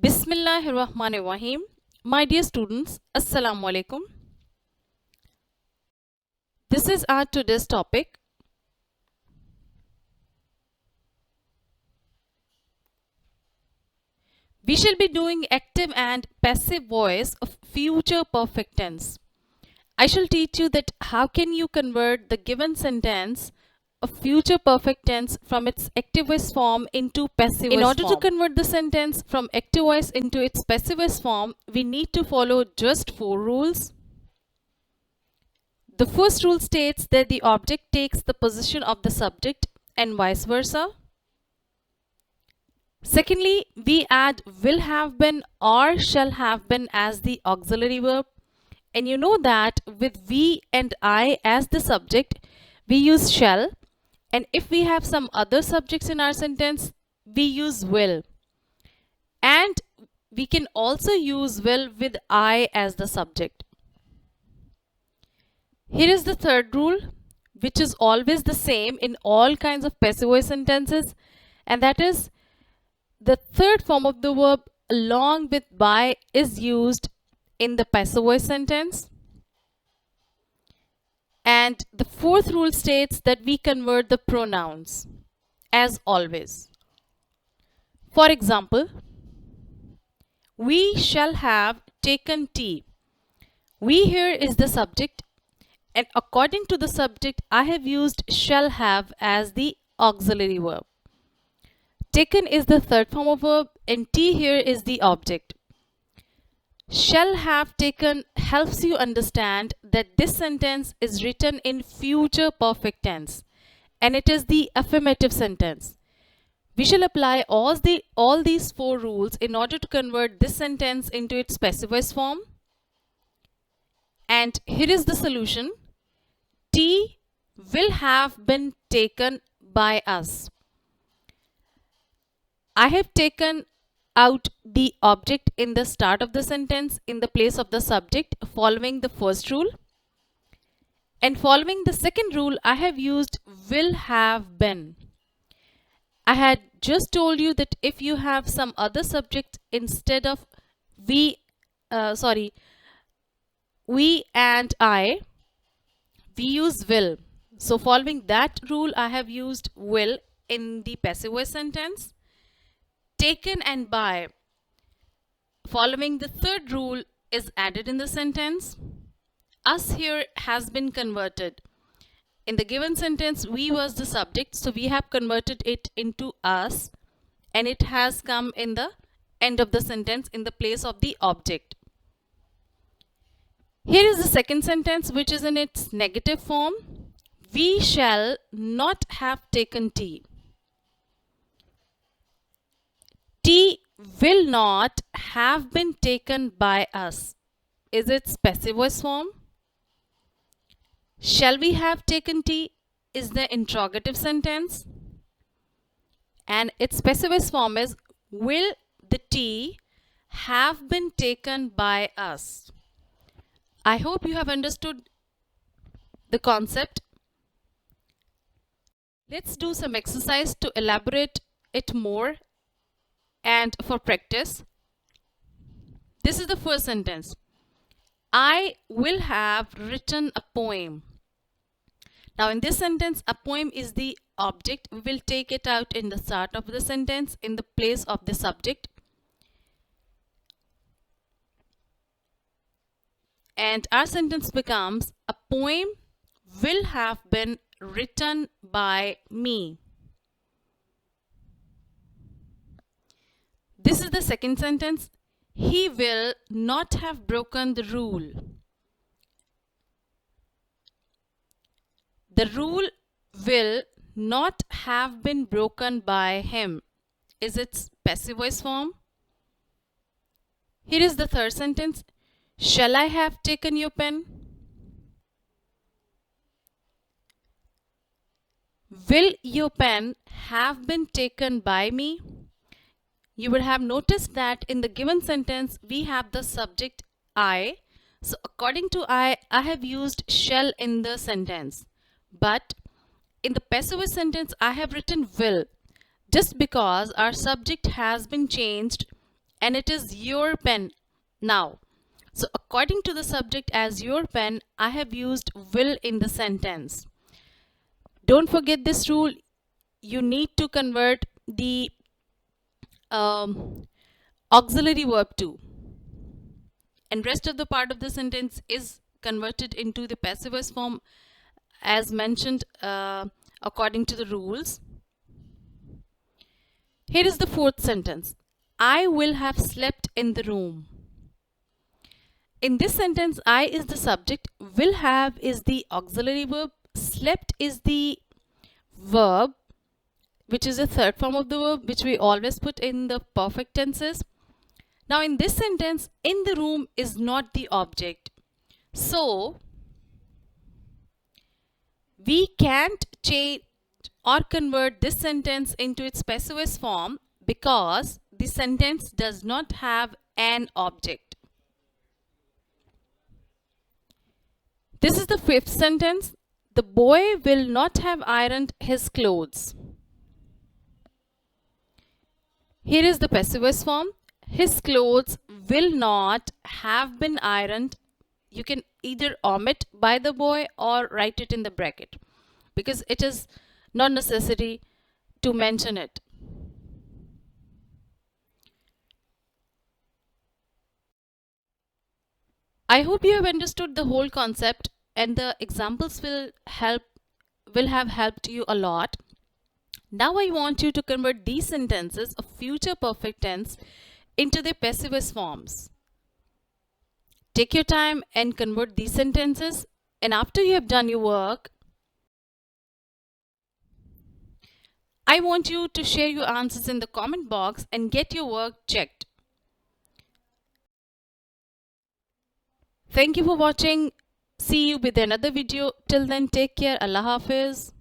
Bismillahirrahmanirrahim. My dear students, Assalamu alaikum. This is our today's topic. We shall be doing active and passive voice of future perfect tense. I shall teach you that how can you convert the given sentence of future perfect tense from its active voice form into passive voice form. In order to convert the sentence from active voice into its passive voice form, we need to follow just 4 rules. The first rule states that the object takes the position of the subject and vice versa. Secondly, we add will have been or shall have been as the auxiliary verb. And you know that with we and I as the subject, we use shall. And if we have some other subjects in our sentence, we use will. And we can also use will with I as the subject. Here is the third rule, which is always the same in all kinds of passive voice sentences, and that is the third form of the verb along with by is used in the passive voice sentence. And the fourth rule states that we convert the pronouns as always. For example, we shall have taken tea. We here is the subject, and according to the subject, I have used shall have as the auxiliary verb. Taken is the third form of verb, and tea here is the object. Shall have taken helps you understand that this sentence is written in future perfect tense, and it is the affirmative sentence. We shall apply all these 4 rules in order to convert this sentence into its passive voice form. And here is the solution. Tea will have been taken by us. I have taken out the object in the start of the sentence in the place of the subject following the first rule. And following the second rule, I have used will have been. I had just told you that if you have some other subject instead of we and I, we use will. So following that rule, I have used will in the passive voice sentence. Taken and by, following the third rule, is added in the sentence. Us here has been converted. In the given sentence, we was the subject, so we have converted it into us, and it has come in the end of the sentence in the place of the object. Here is the second sentence, which is in its negative form. We shall not have taken tea. Tea will not have been taken by us is its passive voice form. Shall we have taken tea is the interrogative sentence, and its passive voice form is will the tea have been taken by us. I hope you have understood the concept. Let's do some exercise to elaborate it more and for practice. This is the first sentence. I will have written a poem. Now in this sentence, a poem is the object. We will take it out in the start of the sentence in the place of the subject. And our sentence becomes, a poem will have been written by me. This is the second sentence. He will not have broken the rule. The rule will not have been broken by him is its passive voice form. Here is the third sentence. Shall I have taken your pen? Will your pen have been taken by me? You would have noticed that in the given sentence, we have the subject I. So according to I have used shall in the sentence. But in the passive voice sentence, I have written will, just because our subject has been changed and it is your pen now. So according to the subject as your pen, I have used will in the sentence. Don't forget this rule. You need to convert the auxiliary verb to, and rest of the part of the sentence is converted into the passive voice form as mentioned according to the rules. Here is the fourth sentence. I will have slept in the room. In this sentence, I is the subject, will have is the auxiliary verb, slept is the verb, which is the third form of the verb, which we always put in the perfect tenses. Now in this sentence, in the room is not the object. So we can't change or convert this sentence into its passive voice form because the sentence does not have an object. This is the fifth sentence. The boy will not have ironed his clothes. Here is the passive voice form. His clothes will not have been ironed. You can either omit by the boy or write it in the bracket because it is not necessary to mention it. I hope you have understood the whole concept and the examples will have helped you a lot. Now I want you to convert these sentences of future perfect tense into their passive voice forms. Take your time and convert these sentences, and after you have done your work, I want you to share your answers in the comment box and get your work checked. Thank you for watching. See you with another video. Till then, take care. Allah Hafiz.